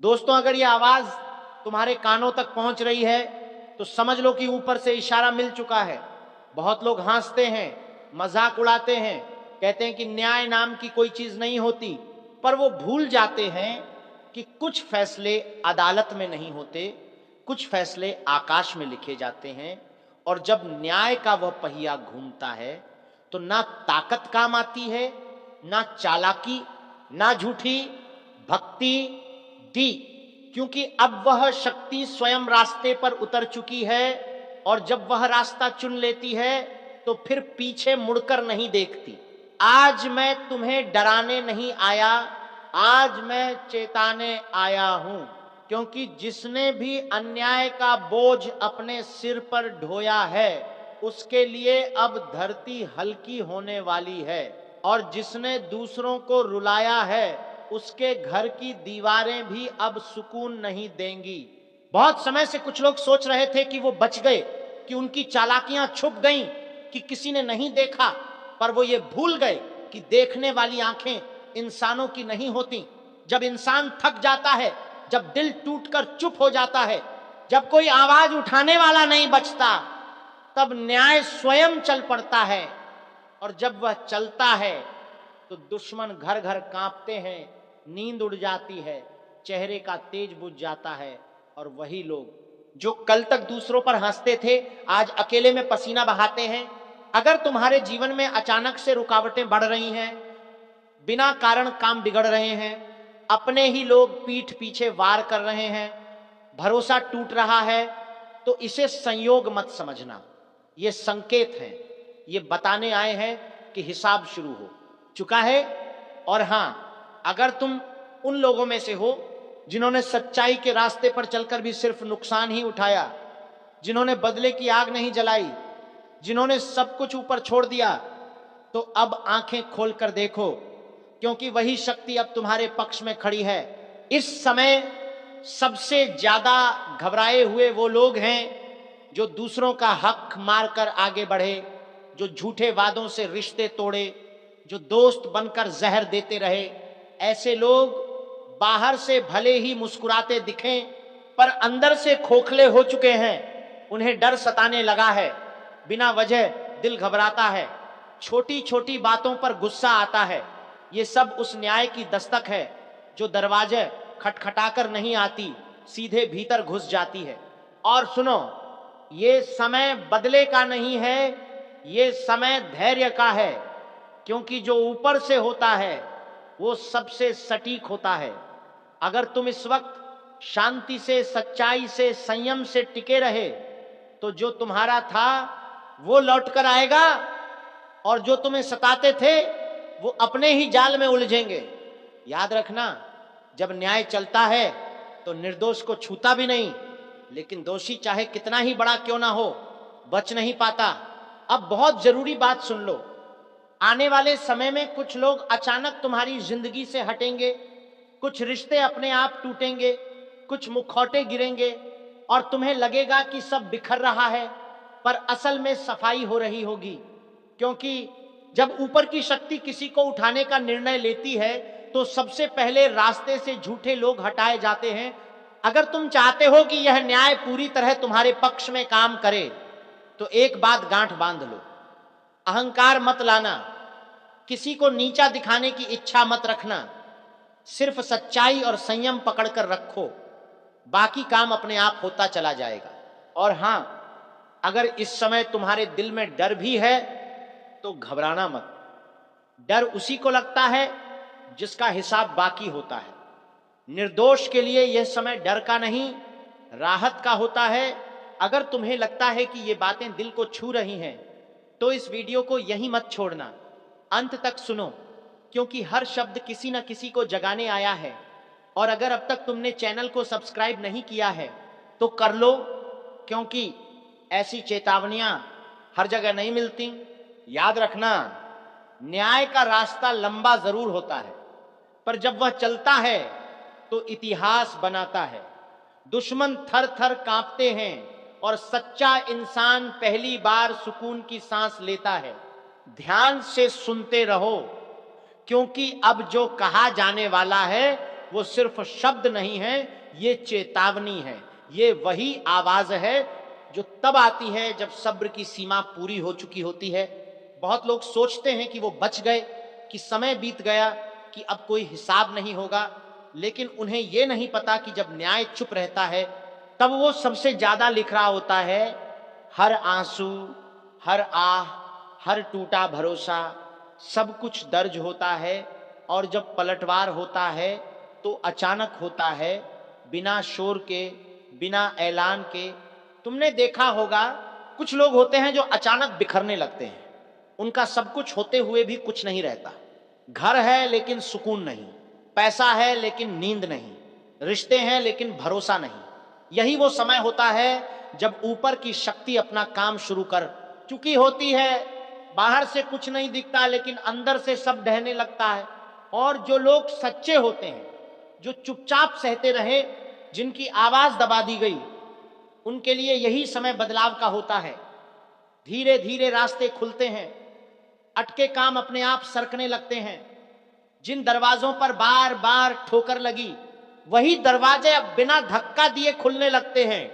दोस्तों, अगर ये आवाज तुम्हारे कानों तक पहुंच रही है तो समझ लो कि ऊपर से इशारा मिल चुका है। बहुत लोग हंसते हैं, मजाक उड़ाते हैं, कहते हैं कि न्याय नाम की कोई चीज नहीं होती, पर वो भूल जाते हैं कि कुछ फैसले अदालत में नहीं होते, कुछ फैसले आकाश में लिखे जाते हैं। और जब न्याय का वह पहिया घूमता है तो ना ताकत काम आती है, ना चालाकी, ना झूठी भक्ति दी, क्योंकि अब वह शक्ति स्वयं रास्ते पर उतर चुकी है। और जब वह रास्ता चुन लेती है तो फिर पीछे मुड़कर नहीं देखती। आज मैं तुम्हें डराने नहीं आया, आज मैं चेताने आया हूं, क्योंकि जिसने भी अन्याय का बोझ अपने सिर पर ढोया है उसके लिए अब धरती हल्की होने वाली है, और जिसने दूसरों को रुलाया है उसके घर की दीवारें भी अब सुकून नहीं देंगी। बहुत समय से कुछ लोग सोच रहे थे कि वो बच गए, कि उनकी चालाकियां छुप गईं, कि किसी ने नहीं देखा, पर वो ये भूल गए कि देखने वाली आंखें इंसानों की नहीं होती। जब इंसान थक जाता है, जब दिल टूटकर चुप हो जाता है, जब कोई आवाज उठाने वाला नहीं बचता, तब न्याय स्वयं चल पड़ता है। और जब वह चलता है तो दुश्मन घर घर कांपते हैं, नींद उड़ जाती है, चेहरे का तेज बुझ जाता है, और वही लोग जो कल तक दूसरों पर हंसते थे आज अकेले में पसीना बहाते हैं। अगर तुम्हारे जीवन में अचानक से रुकावटें बढ़ रही हैं, बिना कारण काम बिगड़ रहे हैं, अपने ही लोग पीठ पीछे वार कर रहे हैं, भरोसा टूट रहा है, तो इसे संयोग मत समझना। ये संकेत हैं, ये बताने आए हैं कि हिसाब शुरू हो चुका है। और हां, अगर तुम उन लोगों में से हो जिन्होंने सच्चाई के रास्ते पर चलकर भी सिर्फ नुकसान ही उठाया, जिन्होंने बदले की आग नहीं जलाई, जिन्होंने सब कुछ ऊपर छोड़ दिया, तो अब आंखें खोलकर देखो, क्योंकि वही शक्ति अब तुम्हारे पक्ष में खड़ी है। इस समय सबसे ज्यादा घबराए हुए वो लोग हैं जो दूसरों का हक मारकर आगे बढ़े, जो झूठे वादों से रिश्ते तोड़े, जो दोस्त बनकर जहर देते रहे। ऐसे लोग बाहर से भले ही मुस्कुराते दिखें, पर अंदर से खोखले हो चुके हैं। उन्हें डर सताने लगा है, बिना वजह दिल घबराता है, छोटी छोटी बातों पर गुस्सा आता है। ये सब उस न्याय की दस्तक है जो दरवाजे खटखटाकर नहीं आती, सीधे भीतर घुस जाती है। और सुनो, ये समय बदले का नहीं है, ये समय धैर्य का है, क्योंकि जो ऊपर से होता है वो सबसे सटीक होता है। अगर तुम इस वक्त शांति से, सच्चाई से, संयम से टिके रहे तो जो तुम्हारा था वो लौटकर आएगा, और जो तुम्हें सताते थे वो अपने ही जाल में उलझेंगे। याद रखना, जब न्याय चलता है तो निर्दोष को छूता भी नहीं, लेकिन दोषी चाहे कितना ही बड़ा क्यों ना हो बच नहीं पाता। अब बहुत जरूरी बात सुन लो, आने वाले समय में कुछ लोग अचानक तुम्हारी जिंदगी से हटेंगे, कुछ रिश्ते अपने आप टूटेंगे, कुछ मुखौटे गिरेंगे, और तुम्हें लगेगा कि सब बिखर रहा है, पर असल में सफाई हो रही होगी। क्योंकि जब ऊपर की शक्ति किसी को उठाने का निर्णय लेती है तो सबसे पहले रास्ते से झूठे लोग हटाए जाते हैं। अगर तुम चाहते हो कि यह न्याय पूरी तरह तुम्हारे पक्ष में काम करे तो एक बात गांठ बांध लो, अहंकार मत लाना, किसी को नीचा दिखाने की इच्छा मत रखना, सिर्फ सच्चाई और संयम पकड़कर रखो, बाकी काम अपने आप होता चला जाएगा। और हां, अगर इस समय तुम्हारे दिल में डर भी है तो घबराना मत। डर उसी को लगता है जिसका हिसाब बाकी होता है। निर्दोष के लिए यह समय डर का नहीं, राहत का होता है। अगर तुम्हें लगता है कि ये बातें दिल को छू रही हैं तो इस वीडियो को यहीं मत छोड़ना, अंत तक सुनो, क्योंकि हर शब्द किसी न किसी को जगाने आया है। और अगर अब तक तुमने चैनल को सब्सक्राइब नहीं किया है तो कर लो, क्योंकि ऐसी चेतावनियां हर जगह नहीं मिलती। याद रखना, न्याय का रास्ता लंबा जरूर होता है, पर जब वह चलता है तो इतिहास बनाता है। दुश्मन थर थर कांपते हैं और सच्चा इंसान पहली बार सुकून की सांस लेता है। ध्यान से सुनते रहो, क्योंकि अब जो कहा जाने वाला है वो सिर्फ शब्द नहीं है, ये चेतावनी है। ये वही आवाज है जो तब आती है जब सब्र की सीमा पूरी हो चुकी होती है। बहुत लोग सोचते हैं कि वो बच गए, कि समय बीत गया, कि अब कोई हिसाब नहीं होगा, लेकिन उन्हें ये नहीं पता कि जब न्याय चुप रहता है तब वो सबसे ज्यादा लिख रहा होता है। हर आंसू, हर आह, हर टूटा भरोसा, सब कुछ दर्ज होता है। और जब पलटवार होता है तो अचानक होता है, बिना शोर के, बिना ऐलान के। तुमने देखा होगा कुछ लोग होते हैं जो अचानक बिखरने लगते हैं, उनका सब कुछ होते हुए भी कुछ नहीं रहता। घर है लेकिन सुकून नहीं, पैसा है लेकिन नींद नहीं, रिश्ते हैं लेकिन भरोसा नहीं। यही वो समय होता है जब ऊपर की शक्ति अपना काम शुरू कर चुकी होती है। बाहर से कुछ नहीं दिखता लेकिन अंदर से सब ढहने लगता है। और जो लोग सच्चे होते हैं, जो चुपचाप सहते रहे, जिनकी आवाज दबा दी गई, उनके लिए यही समय बदलाव का होता है। धीरे धीरे रास्ते खुलते हैं, अटके काम अपने आप सरकने लगते हैं। जिन दरवाजों पर बार बार ठोकर लगी, वही दरवाजे अब बिना धक्का दिए खुलने लगते हैं।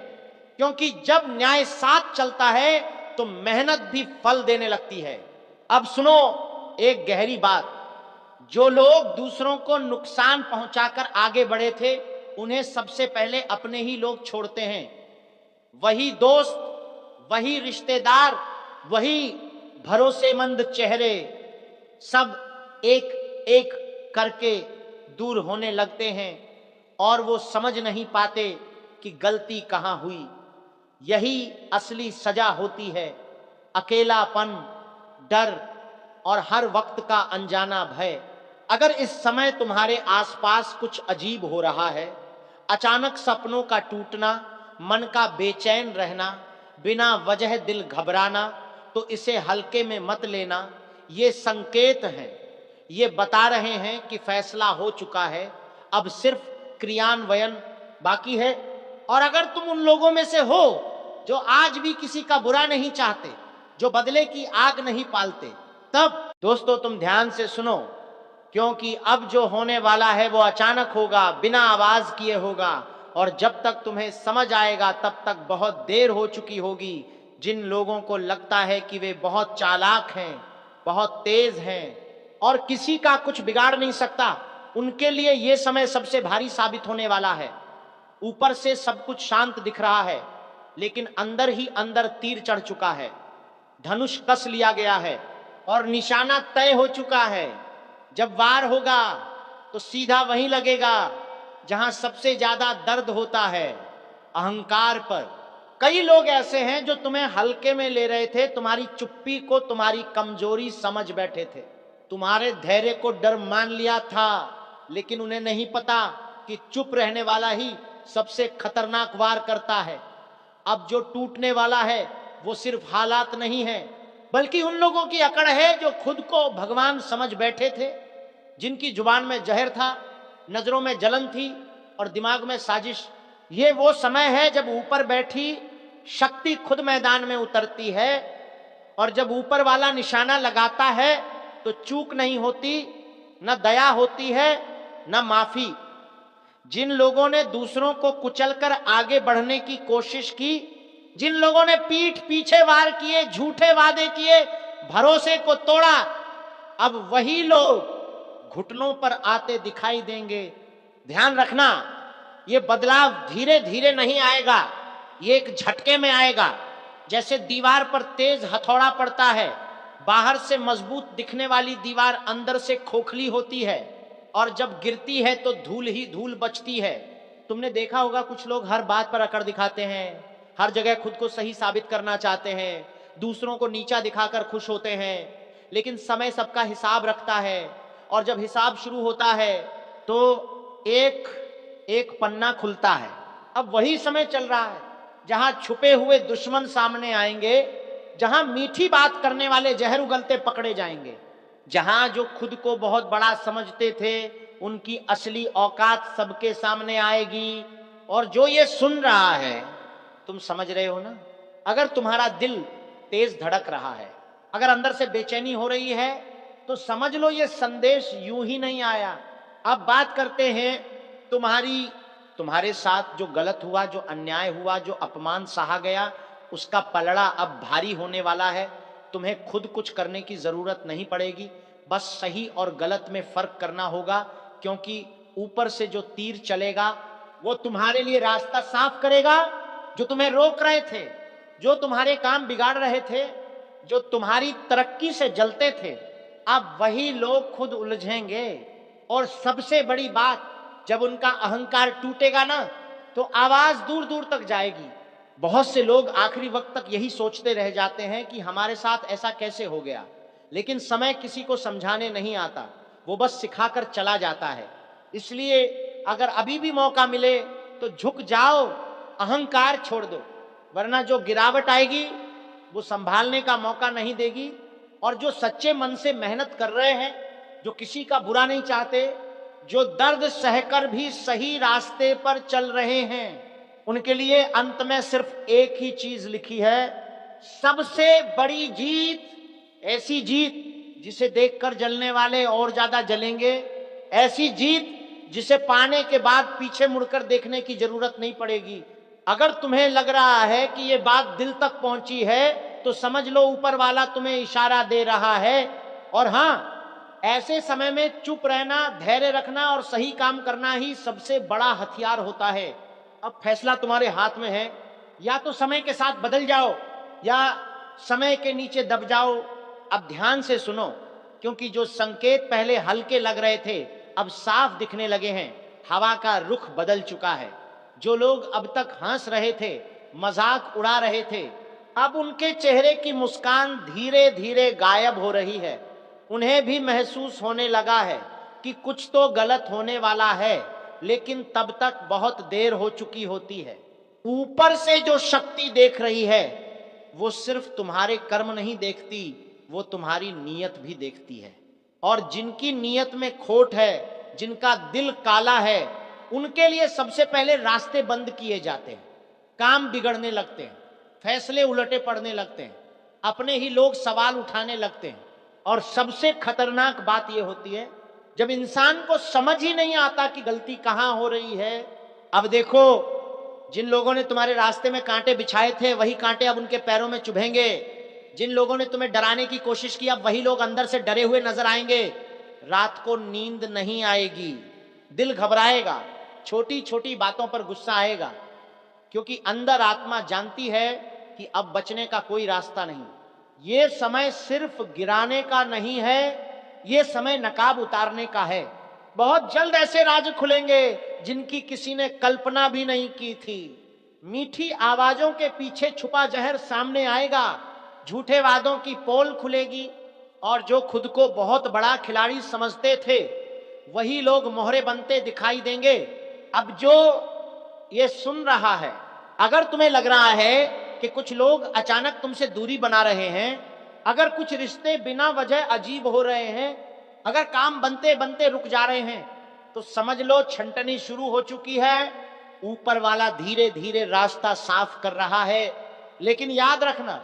क्योंकि जब न्याय साथ चलता है तो मेहनत भी फल देने लगती है। अब सुनो एक गहरी बात, जो लोग दूसरों को नुकसान पहुंचाकर आगे बढ़े थे, उन्हें सबसे पहले अपने ही लोग छोड़ते हैं। वही दोस्त, वही रिश्तेदार, वही भरोसेमंद चेहरे, सब एक एक करके दूर होने लगते हैं और वो समझ नहीं पाते कि गलती कहां हुई। यही असली सजा होती है, अकेलापन, डर और हर वक्त का अनजाना भय। अगर इस समय तुम्हारे आसपास कुछ अजीब हो रहा है, अचानक सपनों का टूटना, मन का बेचैन रहना, बिना वजह दिल घबराना, तो इसे हल्के में मत लेना। ये संकेत हैं, ये बता रहे हैं कि फैसला हो चुका है, अब सिर्फ क्रियान्वयन बाकी है। और अगर तुम उन लोगों में से हो जो आज भी किसी का बुरा नहीं चाहते, जो बदले की आग नहीं पालते, तब दोस्तों तुम ध्यान से सुनो, क्योंकि अब जो होने वाला है वो अचानक होगा, बिना आवाज किए होगा। और जब तक तुम्हें समझ आएगा तब तक बहुत देर हो चुकी होगी। जिन लोगों को लगता है कि वे बहुत चालाक हैं, बहुत तेज हैं और किसी का कुछ बिगाड़ नहीं सकता, उनके लिए यह समय सबसे भारी साबित होने वाला है। ऊपर से सब कुछ शांत दिख रहा है, लेकिन अंदर ही अंदर तीर चढ़ चुका है, धनुष कस लिया गया है और निशाना तय हो चुका है। जब वार होगा तो सीधा वहीं लगेगा जहां सबसे ज्यादा दर्द होता है, अहंकार पर। कई लोग ऐसे हैं जो तुम्हें हल्के में ले रहे थे, तुम्हारी चुप्पी को तुम्हारी कमजोरी समझ बैठे थे, तुम्हारे धैर्य को डर मान लिया था, लेकिन उन्हें नहीं पता कि चुप रहने वाला ही सबसे खतरनाक वार करता है। अब जो टूटने वाला है वो सिर्फ हालात नहीं है, बल्कि उन लोगों की अकड़ है जो खुद को भगवान समझ बैठे थे, जिनकी जुबान में जहर था, नजरों में जलन थी और दिमाग में साजिश। ये वो समय है जब ऊपर बैठी शक्ति खुद मैदान में उतरती है, और जब ऊपर वाला निशाना लगाता है तो चूक नहीं होती, न दया होती है, न माफी। जिन लोगों ने दूसरों को कुचलकर आगे बढ़ने की कोशिश की, जिन लोगों ने पीठ पीछे वार किए, झूठे वादे किए, भरोसे को तोड़ा, अब वही लोग घुटनों पर आते दिखाई देंगे। ध्यान रखना, ये बदलाव धीरे धीरे नहीं आएगा, ये एक झटके में आएगा। जैसे दीवार पर तेज हथौड़ा पड़ता है, बाहर से मजबूत दिखने वाली दीवार अंदर से खोखली होती है, और जब गिरती है तो धूल ही धूल बचती है। तुमने देखा होगा कुछ लोग हर बात पर अकड़ दिखाते हैं, हर जगह खुद को सही साबित करना चाहते हैं, दूसरों को नीचा दिखाकर खुश होते हैं, लेकिन समय सबका हिसाब रखता है। और जब हिसाब शुरू होता है तो एक एक पन्ना खुलता है। अब वही समय चल रहा है जहां छुपे हुए दुश्मन सामने आएंगे, जहां मीठी बात करने वाले जहर उगलते पकड़े जाएंगे, जहां जो खुद को बहुत बड़ा समझते थे उनकी असली औकात सबके सामने आएगी। और जो ये सुन रहा है, तुम समझ रहे हो ना, अगर तुम्हारा दिल तेज धड़क रहा है, अगर अंदर से बेचैनी हो रही है, तो समझ लो ये संदेश यूं ही नहीं आया। अब बात करते हैं तुम्हारे साथ जो गलत हुआ, जो अन्याय हुआ, जो अपमान सहा गया, उसका पलड़ा अब भारी होने वाला है। तुम्हें खुद कुछ करने की जरूरत नहीं पड़ेगी, बस सही और गलत में फर्क करना होगा, क्योंकि ऊपर से जो तीर चलेगा वो तुम्हारे लिए रास्ता साफ करेगा। जो तुम्हें रोक रहे थे, जो तुम्हारे काम बिगाड़ रहे थे, जो तुम्हारी तरक्की से जलते थे, अब वही लोग खुद उलझेंगे। और सबसे बड़ी बात, जब उनका अहंकार टूटेगा ना, तो आवाज दूर दूर तक जाएगी। बहुत से लोग आखिरी वक्त तक यही सोचते रह जाते हैं कि हमारे साथ ऐसा कैसे हो गया, लेकिन समय किसी को समझाने नहीं आता, वो बस सिखाकर चला जाता है। इसलिए अगर अभी भी मौका मिले तो झुक जाओ, अहंकार छोड़ दो, वरना जो गिरावट आएगी वो संभालने का मौका नहीं देगी। और जो सच्चे मन से मेहनत कर रहे हैं, जो किसी का बुरा नहीं चाहते, जो दर्द सहकर भी सही रास्ते पर चल रहे हैं, उनके लिए अंत में सिर्फ एक ही चीज लिखी है, सबसे बड़ी जीत, ऐसी जीत जिसे देखकर जलने वाले और ज्यादा जलेंगे, ऐसी जीत जिसे पाने के बाद पीछे मुड़कर देखने की जरूरत नहीं पड़ेगी। अगर तुम्हें लग रहा है कि ये बात दिल तक पहुंची है, तो समझ लो ऊपर वाला तुम्हें इशारा दे रहा है। और हां, ऐसे समय में चुप रहना, धैर्य रखना और सही काम करना ही सबसे बड़ा हथियार होता है। अब फैसला तुम्हारे हाथ में है, या तो समय के साथ बदल जाओ या समय के नीचे दब जाओ। अब ध्यान से सुनो, क्योंकि जो संकेत पहले हल्के लग रहे थे अब साफ दिखने लगे हैं। हवा का रुख बदल चुका है। जो लोग अब तक हंस रहे थे, मजाक उड़ा रहे थे, अब उनके चेहरे की मुस्कान धीरे धीरे गायब हो रही है। उन्हें भी महसूस होने लगा है कि कुछ तो गलत होने वाला है, लेकिन तब तक बहुत देर हो चुकी होती है। ऊपर से जो शक्ति देख रही है, वो सिर्फ तुम्हारे कर्म नहीं देखती, वो तुम्हारी नीयत भी देखती है। और जिनकी नीयत में खोट है, जिनका दिल काला है, उनके लिए सबसे पहले रास्ते बंद किए जाते हैं, काम बिगड़ने लगते हैं, फैसले उलटे पड़ने लगते हैं, अपने ही लोग सवाल उठाने लगते हैं। और सबसे खतरनाक बात यह होती है जब इंसान को समझ ही नहीं आता कि गलती कहां हो रही है। अब देखो, जिन लोगों ने तुम्हारे रास्ते में कांटे बिछाए थे, वही कांटे अब उनके पैरों में चुभेंगे। जिन लोगों ने तुम्हें डराने की कोशिश की, अब वही लोग अंदर से डरे हुए नजर आएंगे। रात को नींद नहीं आएगी, दिल घबराएगा, छोटी छोटी बातों पर गुस्सा आएगा, क्योंकि अंदर आत्मा जानती है कि अब बचने का कोई रास्ता नहीं। ये समय सिर्फ गिराने का नहीं है, ये समय नकाब उतारने का है। बहुत जल्द ऐसे राज खुलेंगे जिनकी किसी ने कल्पना भी नहीं की थी। मीठी आवाजों के पीछे छुपा जहर सामने आएगा, झूठे वादों की पोल खुलेगी, और जो खुद को बहुत बड़ा खिलाड़ी समझते थे, वही लोग मोहरे बनते दिखाई देंगे। अब जो ये सुन रहा है, अगर तुम्हें लग रहा है कि कुछ लोग अचानक तुमसे दूरी बना रहे हैं, अगर कुछ रिश्ते बिना वजह अजीब हो रहे हैं, अगर काम बनते बनते रुक जा रहे हैं, तो समझ लो छंटनी शुरू हो चुकी है। ऊपर वाला धीरे धीरे रास्ता साफ कर रहा है। लेकिन याद रखना,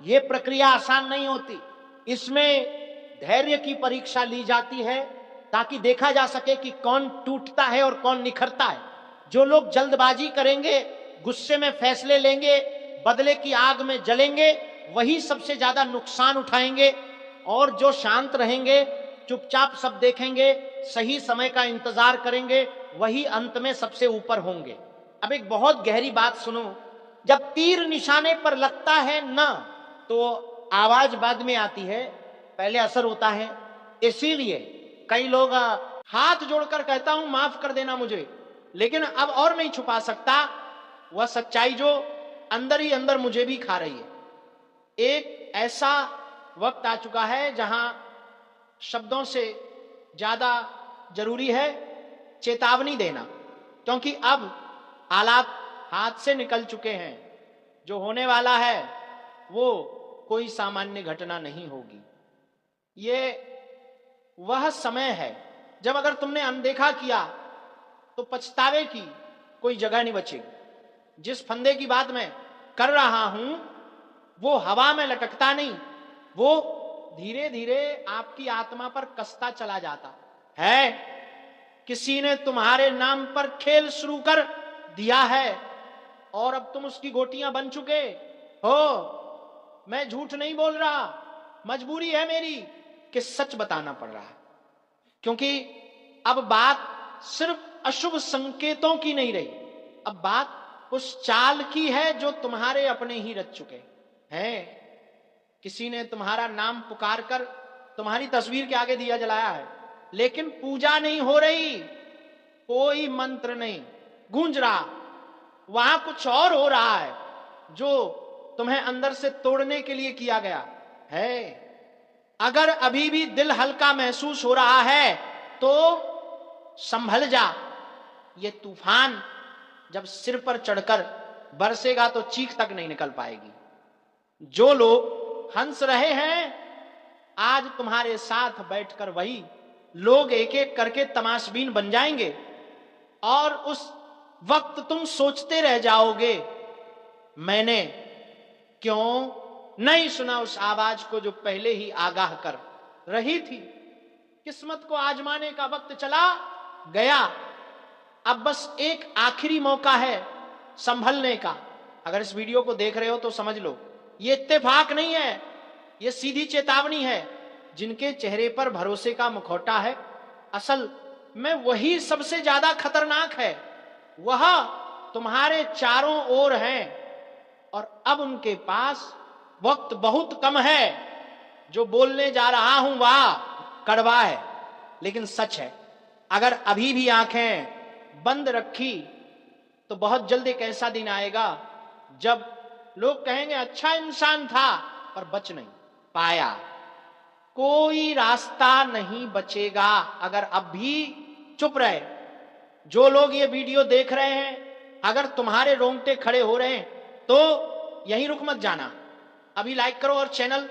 ये प्रक्रिया आसान नहीं होती। इसमें धैर्य की परीक्षा ली जाती है, ताकि देखा जा सके कि कौन टूटता है और कौन निखरता है। जो लोग जल्दबाजी करेंगे, गुस्से में फैसले लेंगे, बदले की आग में जलेंगे, वही सबसे ज्यादा नुकसान उठाएंगे। और जो शांत रहेंगे, चुपचाप सब देखेंगे, सही समय का इंतजार करेंगे, वही अंत में सबसे ऊपर होंगे। अब एक बहुत गहरी बात सुनो, जब तीर निशाने पर लगता है ना, तो आवाज बाद में आती है, पहले असर होता है। इसीलिए कई लोग हाथ जोड़कर कहता हूं माफ कर देना मुझे, लेकिन अब और नहीं छुपा सकता वह सच्चाई जो अंदर ही अंदर मुझे भी खा रही है। एक ऐसा वक्त आ चुका है जहां शब्दों से ज्यादा जरूरी है चेतावनी देना, क्योंकि अब हालात हाथ से निकल चुके हैं। जो होने वाला है वो कोई सामान्य घटना नहीं होगी। ये वह समय है जब अगर तुमने अनदेखा किया तो पछतावे की कोई जगह नहीं बचेगी। जिस फंदे की बात मैं कर रहा हूं वो हवा में लटकता नहीं, वो धीरे धीरे आपकी आत्मा पर कसता चला जाता है। किसी ने तुम्हारे नाम पर खेल शुरू कर दिया है और अब तुम उसकी गोटियां बन चुके हो। मैं झूठ नहीं बोल रहा, मजबूरी है मेरी कि सच बताना पड़ रहा है, क्योंकि अब बात सिर्फ अशुभ संकेतों की नहीं रही, अब बात उस चाल की है जो तुम्हारे अपने ही रच चुके हैं। किसी ने तुम्हारा नाम पुकार कर तुम्हारी तस्वीर के आगे दिया जलाया है, लेकिन पूजा नहीं हो रही, कोई मंत्र नहीं गूंज रहा, वहां कुछ और हो रहा है जो तुम्हें अंदर से तोड़ने के लिए किया गया है। अगर अभी भी दिल हल्का महसूस हो रहा है तो संभल जा, ये तूफान जब सिर पर चढ़कर बरसेगा तो चीख तक नहीं निकल पाएगी। जो लोग हंस रहे हैं आज तुम्हारे साथ बैठकर वही लोग एक एक करके तमाशबीन बन जाएंगे और उस वक्त तुम सोचते रह जाओगे, मैंने क्यों नहीं सुना उस आवाज को जो पहले ही आगाह कर रही थी। किस्मत को आजमाने का वक्त चला गया, अब बस एक आखिरी मौका है संभलने का। अगर इस वीडियो को देख रहे हो तो समझ लो ये इत्तेफाक नहीं है, ये सीधी चेतावनी है। जिनके चेहरे पर भरोसे का मुखौटा है असल में वही सबसे ज्यादा खतरनाक है, वह तुम्हारे चारों ओर हैं और अब उनके पास वक्त बहुत कम है। जो बोलने जा रहा हूं वह कड़वा है लेकिन सच है। अगर अभी भी आंखें बंद रखी तो बहुत जल्द एक ऐसा दिन आएगा जब लोग कहेंगे अच्छा इंसान था पर बच नहीं पाया। कोई रास्ता नहीं बचेगा अगर अब भी चुप रहे। जो लोग ये वीडियो देख रहे हैं अगर तुम्हारे रोंगटे खड़े हो रहे हैं तो यहीं रुक मत जाना, अभी लाइक करो और चैनल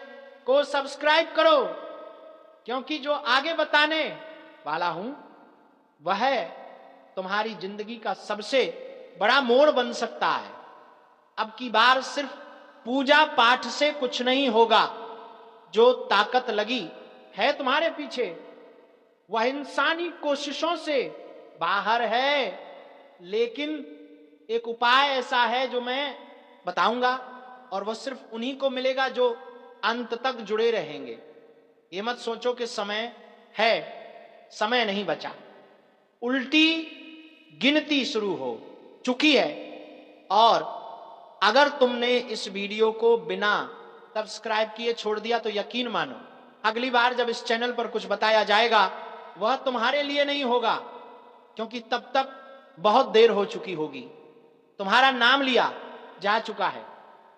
को सब्सक्राइब करो, क्योंकि जो आगे बताने वाला हूं वह तुम्हारी जिंदगी का सबसे बड़ा मोड़ बन सकता है। अब की बार सिर्फ पूजा पाठ से कुछ नहीं होगा, जो ताकत लगी है तुम्हारे पीछे वह इंसानी कोशिशों से बाहर है, लेकिन एक उपाय ऐसा है जो मैं बताऊंगा और वह सिर्फ उन्हीं को मिलेगा जो अंत तक जुड़े रहेंगे। ये मत सोचो कि समय है, समय नहीं बचा, उल्टी गिनती शुरू हो चुकी है। और अगर तुमने इस वीडियो को बिना सब्सक्राइब किए छोड़ दिया तो यकीन मानो अगली बार जब इस चैनल पर कुछ बताया जाएगा वह तुम्हारे लिए नहीं होगा, क्योंकि तब तक बहुत देर हो चुकी होगी, तुम्हारा नाम लिया जा चुका है।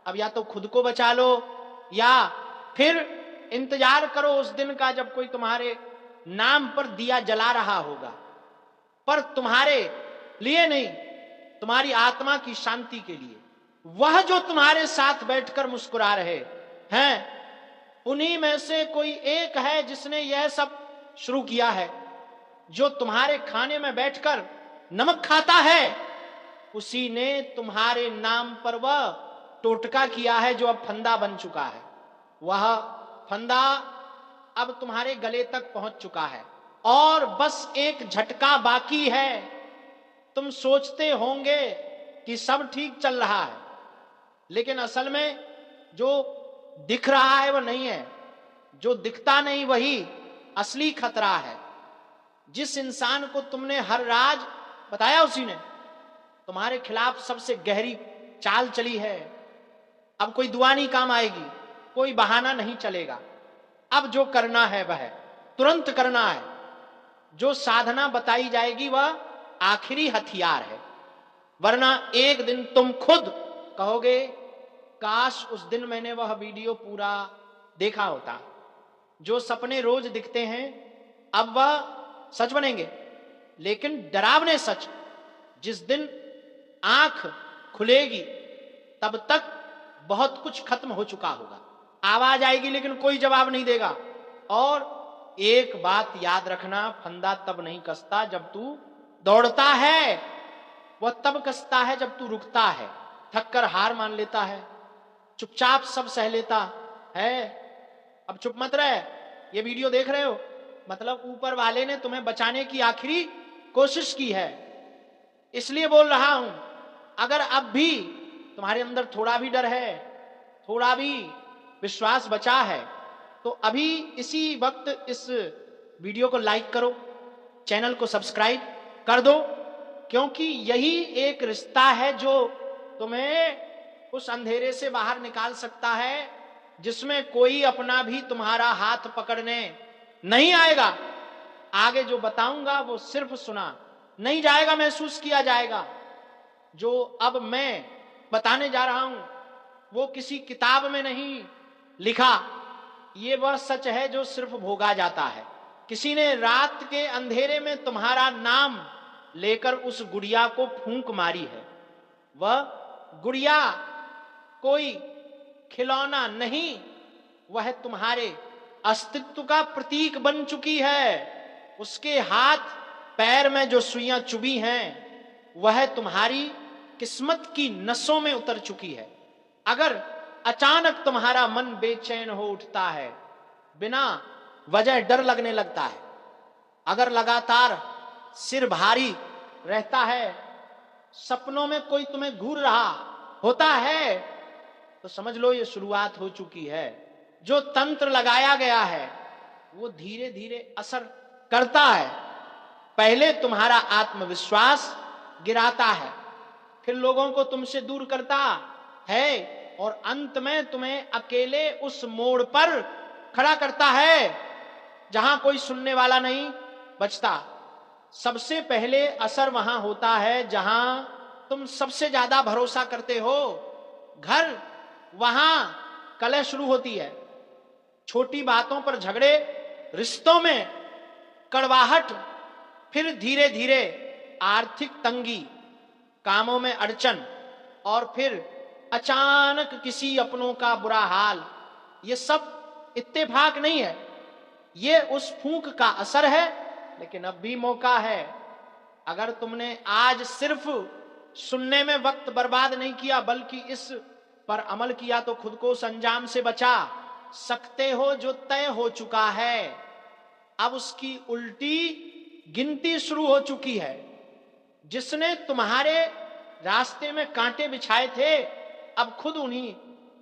अब या तो खुद को बचा लो या फिर इंतजार करो उस दिन का जब कोई तुम्हारे नाम पर दिया जला रहा होगा, पर तुम्हारे लिए नहीं, तुम्हारी आत्मा की शांति के लिए। वह जो तुम्हारे साथ बैठकर मुस्कुरा रहे हैं उन्हीं में से कोई एक है जिसने यह सब शुरू किया है। जो तुम्हारे खाने में बैठकर नमक खाता है उसी ने तुम्हारे नाम पर वह टोटका किया है जो अब फंदा बन चुका है। वह फंदा अब तुम्हारे गले तक पहुंच चुका है और बस एक झटका बाकी है। तुम सोचते होंगे कि सब ठीक चल रहा है, लेकिन असल में जो दिख रहा है वह नहीं है, जो दिखता नहीं वही असली खतरा है। जिस इंसान को तुमने हर राज बताया उसी ने तुम्हारे खिलाफ सबसे गहरी चाल चली है। अब कोई दुआ नहीं काम आएगी, कोई बहाना नहीं चलेगा। अब जो करना है वह तुरंत करना है। जो साधना बताई जाएगी वह आखिरी हथियार है, वरना एक दिन तुम खुद कहोगे काश उस दिन मैंने वह वीडियो पूरा देखा होता। जो सपने रोज दिखते हैं अब वह सच बनेंगे, लेकिन डरावने सच। जिस दिन आंख खुलेगी तब तक बहुत कुछ खत्म हो चुका होगा। आवाज आएगी लेकिन कोई जवाब नहीं देगा। और एक बात याद रखना, फंदा तब नहीं कसता जब तू दौड़ता है, वह तब कसता है जब तू रुकता है, थककर हार मान लेता है, चुपचाप सब सह लेता है। अब चुप मत रहे। ये वीडियो देख रहे हो मतलब ऊपर वाले ने तुम्हें बचाने की आखिरी कोशिश की है। इसलिए बोल रहा हूं, अगर अब भी तुम्हारे अंदर थोड़ा भी डर है, थोड़ा भी विश्वास बचा है, तो अभी इसी वक्त इस वीडियो को लाइक करो, चैनल को सब्सक्राइब कर दो, क्योंकि यही एक रिश्ता है जो तुम्हें उस अंधेरे से बाहर निकाल सकता है, जिसमें कोई अपना भी तुम्हारा हाथ पकड़ने नहीं आएगा। आगे जो बताऊंगा वो सिर्फ सुना नहीं जाएगा, महसूस किया जाएगा। जो अब मैं बताने जा रहा हूं वो किसी किताब में नहीं लिखा, ये वह सच है जो सिर्फ भोगा जाता है। किसी ने रात के अंधेरे में तुम्हारा नाम लेकर उस गुड़िया को फूंक मारी है। वह गुड़िया कोई खिलौना नहीं, वह तुम्हारे अस्तित्व का प्रतीक बन चुकी है। उसके हाथ पैर में जो सुइयां चुभी हैं वह तुम्हारी किस्मत की नसों में उतर चुकी है। अगर अचानक तुम्हारा मन बेचैन हो उठता है, बिना वजह डर लगने लगता है, अगर लगातार सिर भारी रहता है, सपनों में कोई तुम्हें घूर रहा होता है, तो समझ लो ये शुरुआत हो चुकी है। जो तंत्र लगाया गया है वो धीरे धीरे असर करता है। पहले तुम्हारा आत्मविश्वास गिराता है, फिर लोगों को तुमसे दूर करता है, और अंत में तुम्हें अकेले उस मोड़ पर खड़ा करता है जहां कोई सुनने वाला नहीं बचता। सबसे पहले असर वहां होता है जहां तुम सबसे ज्यादा भरोसा करते हो। घर, वहां कलह शुरू होती है। छोटी बातों पर झगड़े, रिश्तों में कड़वाहट, फिर धीरे धीरे आर्थिक तंगी, कामों में अड़चन, और फिर अचानक किसी अपनों का बुरा हाल। ये सब इत्तेफाक नहीं है, ये उस फूंक का असर है। लेकिन अब भी मौका है। अगर तुमने आज सिर्फ सुनने में वक्त बर्बाद नहीं किया, बल्कि इस पर अमल किया, तो खुद को उस अंजाम से बचा सकते हो जो तय हो चुका है। अब उसकी उल्टी गिनती शुरू हो चुकी है। जिसने तुम्हारे रास्ते में कांटे बिछाए थे, अब खुद उन्हीं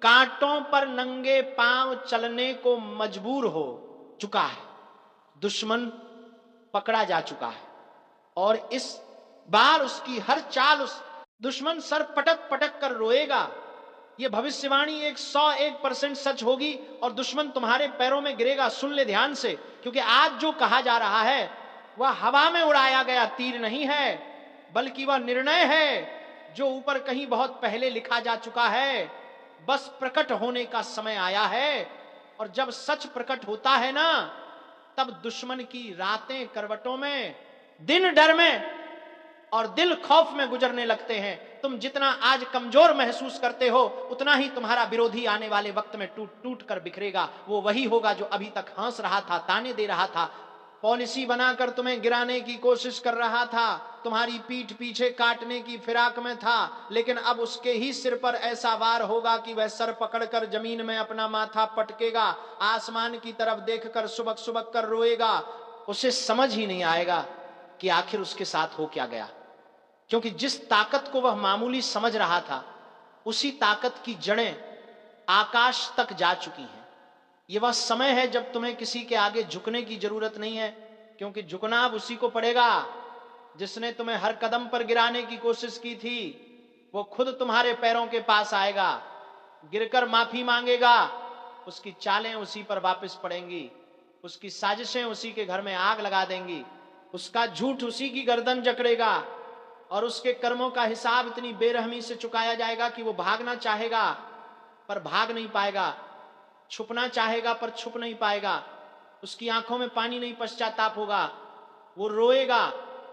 कांटों पर नंगे पांव चलने को मजबूर हो चुका है। दुश्मन पकड़ा जा चुका है, और इस बार उसकी हर चाल, उस दुश्मन सर पटक पटक कर रोएगा। यह भविष्यवाणी 101% सच होगी, और दुश्मन तुम्हारे पैरों में गिरेगा। सुन ले ध्यान से, क्योंकि आज जो कहा जा रहा है वह हवा में उड़ाया गया तीर नहीं है, बल्कि वह निर्णय है जो ऊपर कहीं बहुत पहले लिखा जा चुका है। बस प्रकट होने का समय आया है, और जब सच प्रकट होता है ना, तब दुश्मन की रातें करवटों में, दिन डर में और दिल खौफ में गुजरने लगते हैं। तुम जितना आज कमजोर महसूस करते हो, उतना ही तुम्हारा विरोधी आने वाले वक्त में टूट टूट कर बिखरेगा। वो वही होगा जो अभी तक हंस रहा था, ताने दे रहा था, पॉलिसी बनाकर तुम्हें गिराने की कोशिश कर रहा था, तुम्हारी पीठ पीछे काटने की फिराक में था। लेकिन अब उसके ही सिर पर ऐसा वार होगा कि वह सर पकड़कर जमीन में अपना माथा पटकेगा, आसमान की तरफ देखकर सुबक सुबक कर रोएगा। उसे समझ ही नहीं आएगा कि आखिर उसके साथ हो क्या गया, क्योंकि जिस ताकत को वह मामूली समझ रहा था, उसी ताकत की जड़ें आकाश तक जा चुकी हैं। यह वह समय है जब तुम्हें किसी के आगे झुकने की जरूरत नहीं है, क्योंकि झुकना अब उसी को पड़ेगा जिसने तुम्हें हर कदम पर गिराने की कोशिश की थी। वो खुद तुम्हारे पैरों के पास आएगा, गिरकर माफी मांगेगा, उसकी चालें उसी पर वापस पड़ेंगी, उसकी साजिशें उसी के घर में आग लगा देंगी, उसका झूठ उसी की गर्दन जकड़ेगा, और उसके कर्मों का हिसाब इतनी बेरहमी से चुकाया जाएगा कि वो भागना चाहेगा पर भाग नहीं पाएगा, छुपना चाहेगा पर छुप नहीं पाएगा। उसकी आंखों में पानी नहीं, पश्चाताप होगा। वो रोएगा,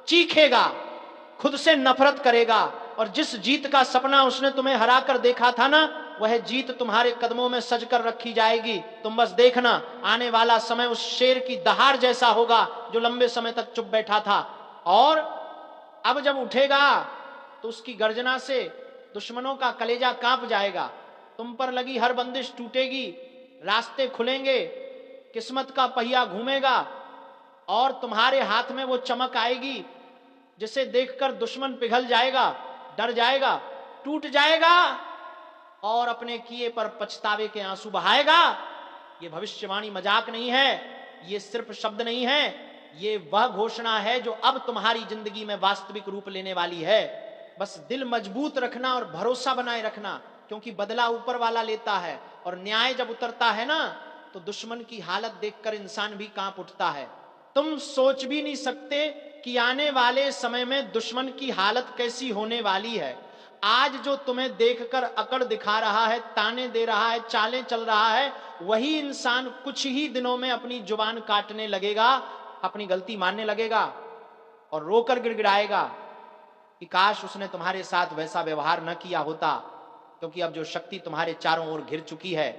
चीखेगा, खुद से नफरत करेगा, और जिस जीत का सपना उसने तुम्हें हरा कर देखा था ना, वह जीत तुम्हारे कदमों में सज कर रखी जाएगी। तुम बस देखना, आने वाला समय उस शेर की दहाड़ जैसा होगा जो लंबे समय तक चुप बैठा था, और अब जब उठेगा तो उसकी गर्जना से दुश्मनों का कलेजा कांप जाएगा। तुम पर लगी हर बंदिश टूटेगी, रास्ते खुलेंगे, किस्मत का पहिया घूमेगा, और तुम्हारे हाथ में वो चमक आएगी जिसे देखकर दुश्मन पिघल जाएगा, डर जाएगा, टूट जाएगा और अपने किए पर पछतावे के आंसू बहाएगा। ये भविष्यवाणी मजाक नहीं है, ये सिर्फ शब्द नहीं है, ये वह घोषणा है जो अब तुम्हारी जिंदगी में वास्तविक रूप लेने वाली है। बस दिल मजबूत रखना और भरोसा बनाए रखना, क्योंकि बदला ऊपर वाला लेता है और न्याय जब उतरता है ना, तो दुश्मन की हालत देखकर इंसान भी कांप उठता है। तुम सोच भी नहीं सकते कि आने वाले समय में दुश्मन की हालत कैसी होने वाली है। आज जो तुम्हें देखकर अकड़ दिखा रहा है, ताने दे रहा है, चालें चल रहा है, वही इंसान कुछ ही दिनों में अपनी जुबान काटने लगेगा, अपनी गलती मानने लगेगा और रोकर गिड़गिड़ाएगा कि काश उसने तुम्हारे साथ वैसा व्यवहार न किया होता। क्योंकि अब जो शक्ति तुम्हारे चारों ओर घिर चुकी है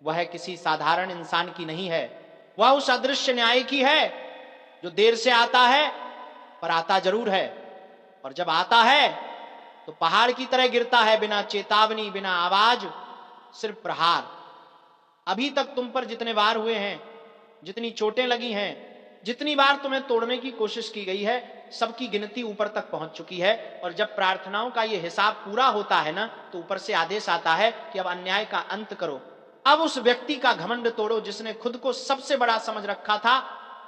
वह किसी साधारण इंसान की नहीं है, वह उस अदृश्य न्याय की है जो देर से आता है पर आता जरूर है। और जब आता है तो पहाड़ की तरह गिरता है, बिना चेतावनी, बिना आवाज, सिर्फ प्रहार। अभी तक तुम पर जितने वार हुए हैं, जितनी चोटें लगी हैं, जितनी बार तुम्हें तोड़ने की कोशिश की गई है, सबकी गिनती ऊपर तक पहुंच चुकी है। और जब प्रार्थनाओं का यह हिसाब पूरा होता है ना, तो ऊपर से आदेश आता है कि अब अन्याय का अंत करो। अब उस व्यक्ति का घमंड तोड़ो जिसने खुद को सबसे बड़ा समझ रखा था।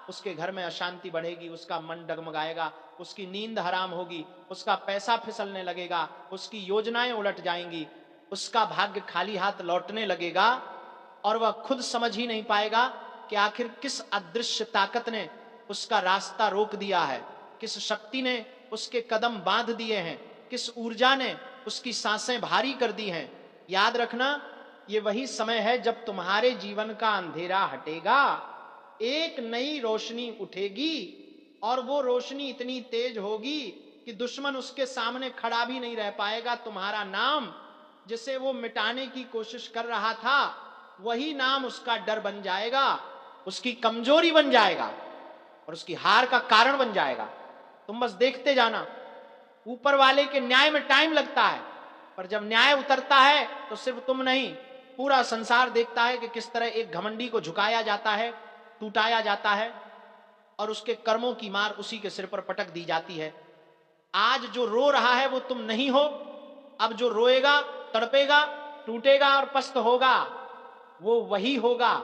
उसके घर में अशांति बढ़ेगी, उसका मन डगमगाएगा, उसकी नींद हराम होगी, उसका पैसा फिसलने लगेगा, उसकी योजनाएं उलट जाएंगी, उसका भाग्य खाली हाथ लौटने लगेगा और वह खुद समझ ही नहीं पाएगा कि आखिर किस अदृश्य ताकत ने उसका रास्ता रोक दिया है, किस शक्ति ने उसके कदम बांध दिए हैं, किस ऊर्जा ने उसकी सांसें भारी कर दी हैं। याद रखना, ये वही समय है जब तुम्हारे जीवन का अंधेरा हटेगा, एक नई रोशनी उठेगी और वो रोशनी इतनी तेज होगी कि दुश्मन उसके सामने खड़ा भी नहीं रह पाएगा। तुम्हारा नाम जिसे वो मिटाने की कोशिश कर रहा था, वही नाम उसका डर बन जाएगा, उसकी कमजोरी बन जाएगा और उसकी हार का कारण बन जाएगा। तुम बस देखते जाना। ऊपर वाले के न्याय में टाइम लगता है, पर जब न्याय उतरता है तो सिर्फ तुम नहीं, पूरा संसार देखता है कि किस तरह एक घमंडी को झुकाया जाता है, टूटाया जाता है और उसके कर्मों की मार उसी के सिर पर पटक दी जाती है। आज जो रो रहा है वो तुम नहीं हो, अब जो रोएगा, तड़पेगा, टूटेगा और पस्त होगा, वो वही होगा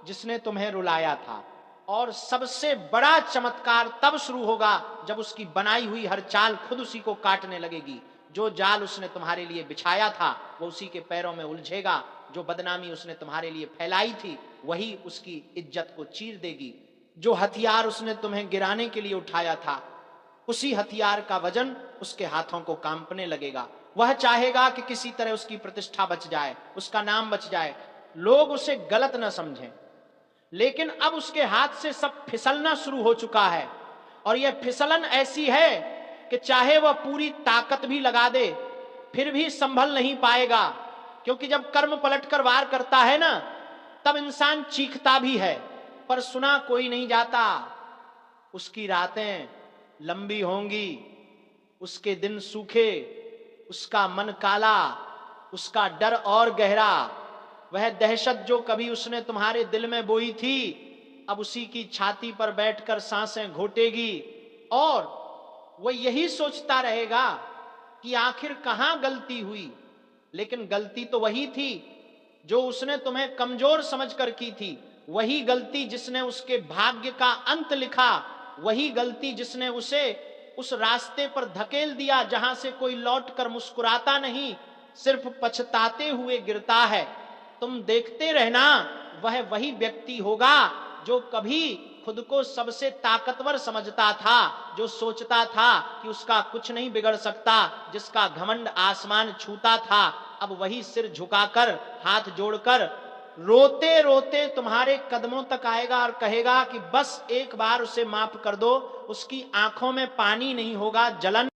जिसने तुम्हें रुलाया था। और सबसे बड़ा चमत्कार तब शुरू होगा जब उसकी बनाई हुई हर चाल खुद उसी को काटने लगेगी। जो जाल उसने तुम्हारे लिए बिछाया था वो उसी के पैरों में उलझेगा, जो बदनामी उसने तुम्हारे लिए फैलाई थी वही उसकी इज्जत को चीर देगी। जो हथियार उसने तुम्हें गिराने के लिए उठाया था, उसी हथियार का वजन उसके हाथों को कांपने लगेगा। वह चाहेगा कि किसी तरह उसकी प्रतिष्ठा बच जाए, उसका नाम बच जाए, लोग उसे गलत न समझें। लेकिन अब उसके हाथ से सब फिसलना शुरू हो चुका है और यह फिसलन ऐसी है कि चाहे वह पूरी ताकत भी लगा दे फिर भी संभल नहीं पाएगा। क्योंकि जब कर्म पलटकर वार करता है ना, तब इंसान चीखता भी है पर सुना कोई नहीं जाता। उसकी रातें लंबी होंगी, उसके दिन सूखे, उसका मन काला, उसका डर और गहरा। वह दहशत जो कभी उसने तुम्हारे दिल में बोई थी, अब उसी की छाती पर बैठकर सांसें घोटेगी और वह यही सोचता रहेगा कि आखिर कहां गलती हुई। लेकिन गलती तो वही थी जो उसने तुम्हें कमजोर समझकर की थी, वही गलती जिसने उसके भाग्य का अंत लिखा, वही गलती जिसने उसे उस रास्ते पर धकेल दिया जहां से कोई लौट कर मुस्कुराता नहीं, सिर्फ पछताते हुए गिरता है। तुम देखते रहना, वह वही व्यक्ति होगा जो कभी खुद को सबसे ताकतवर समझता था, जो सोचता था कि उसका कुछ नहीं बिगड़ सकता, जिसका घमंड आसमान छूता था, अब वही सिर झुकाकर, हाथ जोड़कर, रोते रोते तुम्हारे कदमों तक आएगा और कहेगा कि बस एक बार उसे माफ कर दो। उसकी आंखों में पानी नहीं होगा, जलन